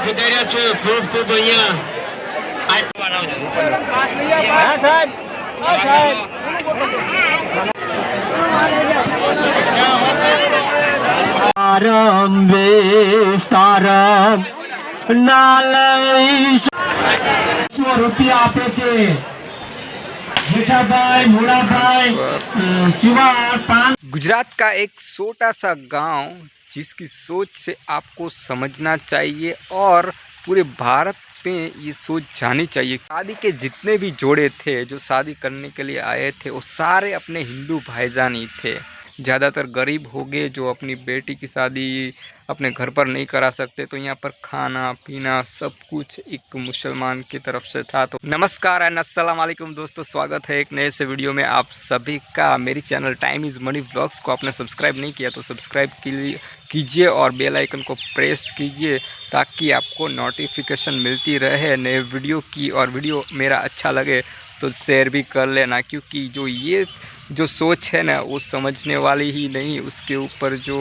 વિધાર્યા છે ખૂબ ખૂબ અહીંયા આરંભે સારમ નાલય ₹100 આપે છે જેઠાભાઈ મોડાભાઈ शिवा गुजरात का एक छोटा सा गांव जिसकी सोच से आपको समझना चाहिए और पूरे भारत में ये सोच जानी चाहिए। शादी के जितने भी जोड़े थे जो शादी करने के लिए आए थे वो सारे अपने हिंदू भाईजान ही थे। ज़्यादातर गरीब हो गए जो अपनी बेटी की शादी अपने घर पर नहीं करा सकते, तो यहाँ पर खाना पीना सब कुछ एक मुसलमान की तरफ से था। तो नमस्कार एंड अस्सलाम वालेकुम दोस्तों, स्वागत है एक नए से वीडियो में आप सभी का। मेरी channel time is money vlogs को आपने सब्सक्राइब नहीं किया तो सब्सक्राइब कीजिए और बेल आइकन को प्रेस कीजिए ताकि आपको नोटिफिकेशन मिलती रहे नए वीडियो की। और वीडियो मेरा अच्छा लगे तो शेयर भी कर लेना, क्योंकि जो सोच है ना वो समझने वाली ही नहीं, उसके ऊपर जो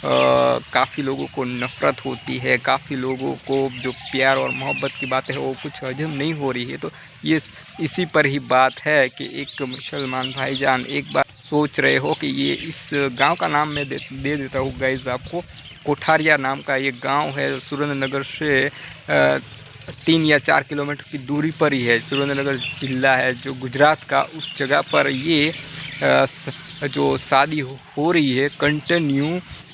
काफ़ी लोगों को नफ़रत होती है, काफ़ी लोगों को जो प्यार और मोहब्बत की बातें है वो कुछ हजम नहीं हो रही है। तो ये इसी पर ही बात है कि एक मुसलमान भाईजान एक बार सोच रहे हो कि ये इस गांव का नाम मैं दे देता हूँ गाइस आपको। कोठारिया नाम का ये गांव है, सुरेंद्रनगर से 3 या 4 किलोमीटर की दूरी पर ही है। सुरेंद्रनगर जिला है जो गुजरात का, उस जगह पर ये जो शादी हो रही है कंटिन्यू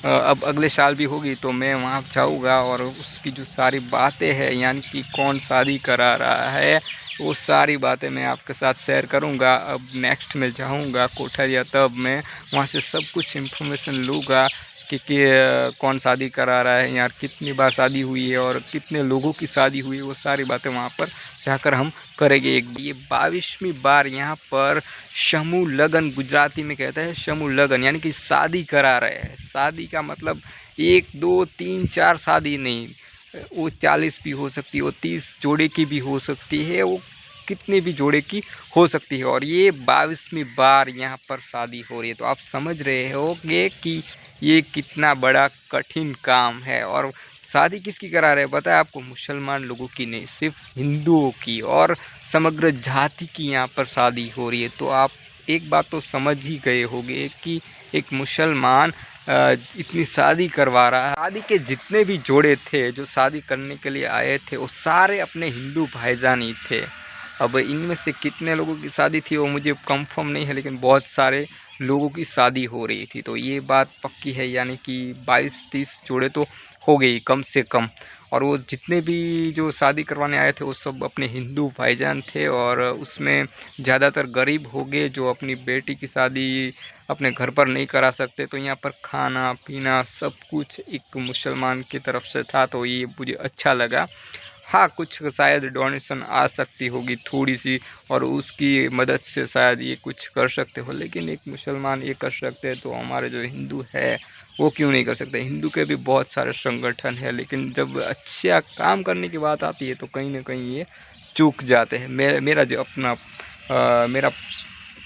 अब अगले साल भी होगी। तो मैं वहाँ जाऊँगा और उसकी जो सारी बातें हैं, यानी कि कौन शादी करा रहा है, वो सारी बातें मैं आपके साथ शेयर करूँगा। अब नेक्स्ट में जाऊँगा कोठारिया, तब मैं वहाँ से सब कुछ इन्फॉर्मेशन लूँगा कि कौन शादी करा रहा है, यार कितनी बार शादी हुई है और कितने लोगों की शादी हुई है, वो सारी बातें वहाँ पर जाकर हम करेंगे। ये 22वीं बार यहाँ पर समूह लगन, गुजराती में कहते हैं समूह लगन, यानी कि शादी करा रहे हैं। शादी का मतलब 1 2 3 4 शादी नहीं, वो 40 भी हो सकती है, वो 30 जोड़े की भी हो सकती है, वो कितने भी जोड़े की हो सकती है। और ये 22वीं बार यहाँ पर शादी हो रही है, तो आप समझ रहे होंगे कि ये कितना बड़ा कठिन काम है। और शादी किसकी करा रहे हैं पता है आपको? मुसलमान लोगों की नहीं, सिर्फ हिंदुओं की और समग्र जाति की यहाँ पर शादी हो रही है। तो आप एक बात तो समझ ही गए होंगे कि एक मुसलमान इतनी शादी करवा रहा है। शादी के जितने भी जोड़े थे जो शादी करने के लिए आए थे वो सारे अपने हिंदू भाईजान ही थे। अब इनमें से कितने लोगों की शादी थी वो मुझे कंफर्म नहीं है, लेकिन बहुत सारे लोगों की शादी हो रही थी। तो ये बात पक्की है, यानी कि 22-30 जोड़े तो हो गई कम से कम। और वो जितने भी जो शादी करवाने आए थे वो सब अपने हिंदू भाईजान थे, और उसमें ज़्यादातर गरीब हो गए जो अपनी बेटी की शादी अपने घर पर नहीं करा सकते, तो यहाँ पर खाना पीना सब कुछ एक मुसलमान की तरफ से था। तो ये मुझे अच्छा लगा। हाँ, कुछ शायद डोनेशन आ सकती होगी थोड़ी सी, और उसकी मदद से शायद ये कुछ कर सकते हो, लेकिन एक मुसलमान ये कर सकते हैं तो हमारे जो हिंदू है वो क्यों नहीं कर सकते? हिंदू के भी बहुत सारे संगठन है, लेकिन जब अच्छा काम करने की बात आती है तो कहीं ना कहीं ये चूक जाते हैं। मेरा जो मेरा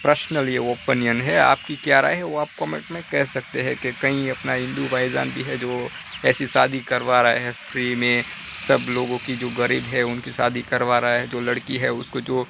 पर्सनल ये ओपिनियन है। आपकी क्या राय है वो आप कमेंट में कह सकते हैं कि कहीं अपना हिंदू भाईजान भी है जो ऐसी शादी करवा रहा है फ्री में, सब लोगों की जो गरीब है उनकी शादी करवा रहा है। जो लड़की है उसको जो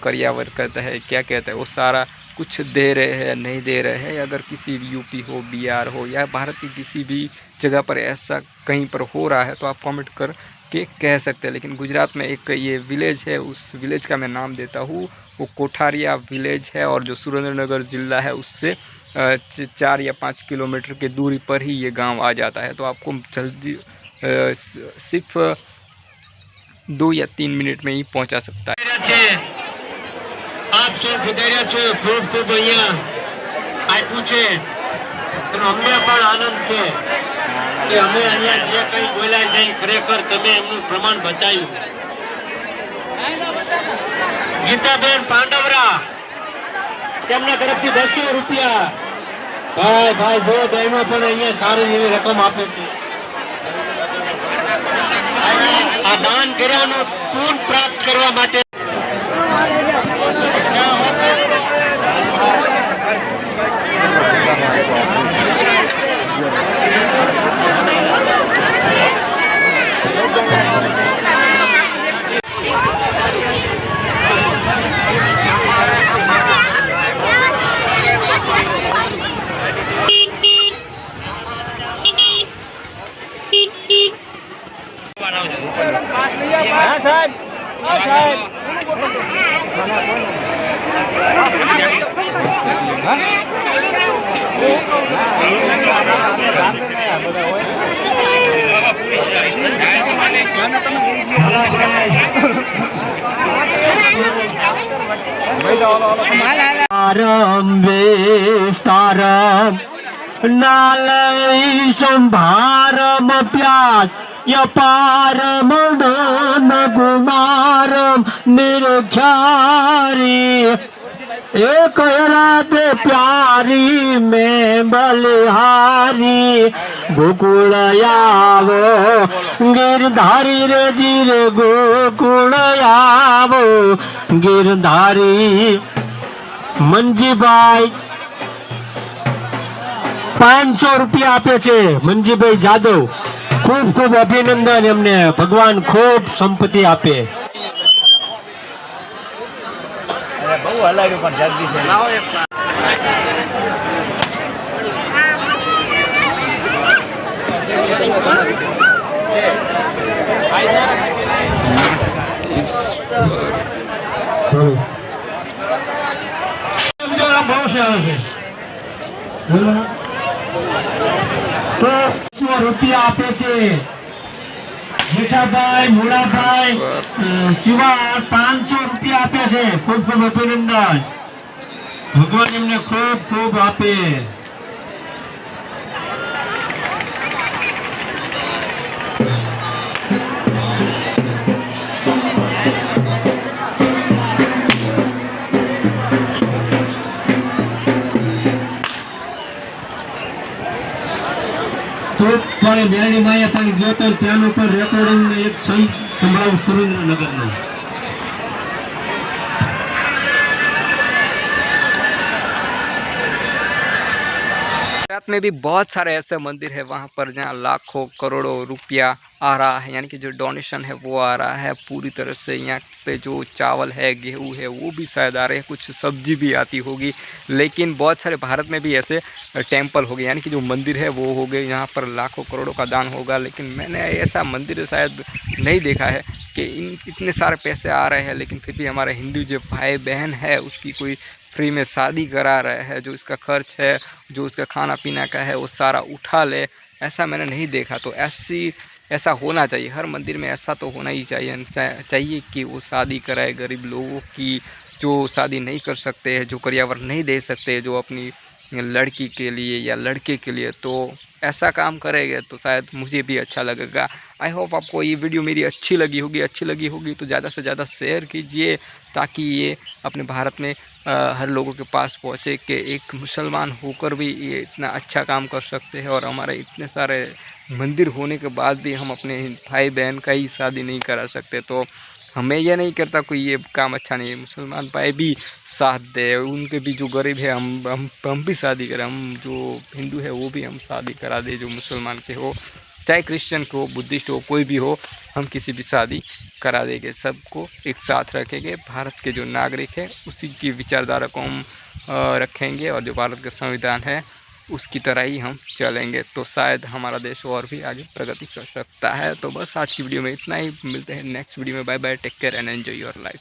करियावर कहता है, क्या कहता है, वो सारा कुछ दे रहे हैं नहीं दे रहे हैं। अगर किसी यूपी हो, बिहार हो या भारत की किसी भी जगह पर ऐसा कहीं पर हो रहा है तो आप कमेंट कर के कह सकते हैं। लेकिन गुजरात में एक ये विलेज है, उस विलेज का मैं नाम देता हूँ, वो कोठारिया विलेज है, और जो सुरेंद्रनगर ज़िला है उससे 4 या 5 किलोमीटर की दूरी पर ही ये गांव आ जाता है। तो आपको जल्दी सिर्फ 2 या 3 मिनट में ही पहुंचा सकता है। આપ સૌ વિધાર્યા છે ખૂબ ખૂબ અહીંયા આપ્યું છે, અમને પણ આનંદ છે કે અમે અહીંયા જે કંઈ બોલ્યા છે એ ખરેખર તમે એમનું પ્રમાણ બતાવ્યું। ગીતાબેન પાંડવરા તેમના તરફથી ₹200 ભાઈ જો બહેનો પણ અહીંયા સારી એવી રકમ આપે છે। આ દાન કર્યાનું પૂર્ણ પ્રાપ્ત કરવા માટે विस्तारम नालय संभारम प्यास यपारम दान कुमारम निरक्षारी एक राधे प्यारी में बलिहारी गोकुल आवो गिरधारी रे जीर गोकुल आवो गिरधारी મંજીભાઈ 500 રૂપિયા આપે છે મંજીભાઈ જાદવ ખૂબ ખૂબ અભિનંદન એમને ભગવાન ખૂબ સંપત્તિ આપે બહુ હલાવ્યું પણ જલ્દી છે લાવો એક તો 100 રૂપિયા આપે છે જેઠાભાઈ મુળાભાઈ શિવા 500 રૂપિયા આપે છે ખૂબ ખૂબ અભિનંદન ભગવાન એમને ખૂબ ખૂબ આપે તો ત્યારે મેરડી માએ પણ ગયો તો ત્યાંનું પણ રેકોર્ડિંગ એક સહી સંભળાવું સુરેન્દ્રનગરનું गुजरात में भी बहुत सारे ऐसे मंदिर है वहाँ पर जहाँ लाखों करोड़ों रुपया आ रहा है, यानी कि जो डोनेशन है वो आ रहा है पूरी तरह से। यहाँ पे जो चावल है, गेहूँ है, वो भी शायद आ रहे हैं, कुछ सब्जी भी आती होगी। लेकिन बहुत सारे भारत में भी ऐसे टेम्पल हो गए, यानी कि जो मंदिर है वो हो गए, यहाँ पर लाखों करोड़ों का दान होगा। लेकिन मैंने ऐसा मंदिर शायद नहीं देखा है कि इतने सारे पैसे आ रहे हैं, लेकिन फिर भी हमारे हिंदू जो भाई बहन है उसकी कोई फ्री में शादी करा रहे हैं, जो इसका खर्च है, जो उसका खाना पीना का है, वो सारा उठा ले। ऐसा मैंने नहीं देखा। तो ऐसा होना चाहिए, हर मंदिर में ऐसा तो होना ही चाहिए कि वो शादी कराए गरीब लोगों की, जो शादी नहीं कर सकते हैं, जो पर्यावरण नहीं दे सकते, जो अपनी लड़की के लिए या लड़के के लिए, तो ऐसा काम करेंगे तो शायद मुझे भी अच्छा लगेगा। आई होप आपको ये वीडियो मेरी अच्छी लगी होगी तो ज़्यादा से ज़्यादा शेयर कीजिए, ताकि ये अपने भारत में हर लोगों के पास पहुँचे कि एक मुसलमान होकर भी ये इतना अच्छा काम कर सकते हैं, और हमारे इतने सारे मंदिर होने के बाद भी हम अपने भाई बहन का ही शादी नहीं करा सकते। तो हमें यह नहीं करता कोई ये काम अच्छा नहीं है, मुसलमान भाई भी साथ दे, उनके भी जो गरीब है हम भी शादी करें, हम जो हिंदू है वो भी हम शादी करा दे, जो मुसलमान के हो, चाहे क्रिश्चियन को, बुद्धिस्ट हो, कोई भी हो, हम किसी भी शादी करा देंगे, सबको एक साथ रखेंगे। भारत के जो नागरिक है उसी की विचारधारा को हम रखेंगे, और जो भारत का संविधान है उसकी तरह ही हम चलेंगे, तो शायद हमारा देश और भी आगे प्रगति कर सकता है। तो बस आज की वीडियो में इतना ही, मिलते हैं नेक्स्ट वीडियो में। Bye bye, take care and enjoy your life.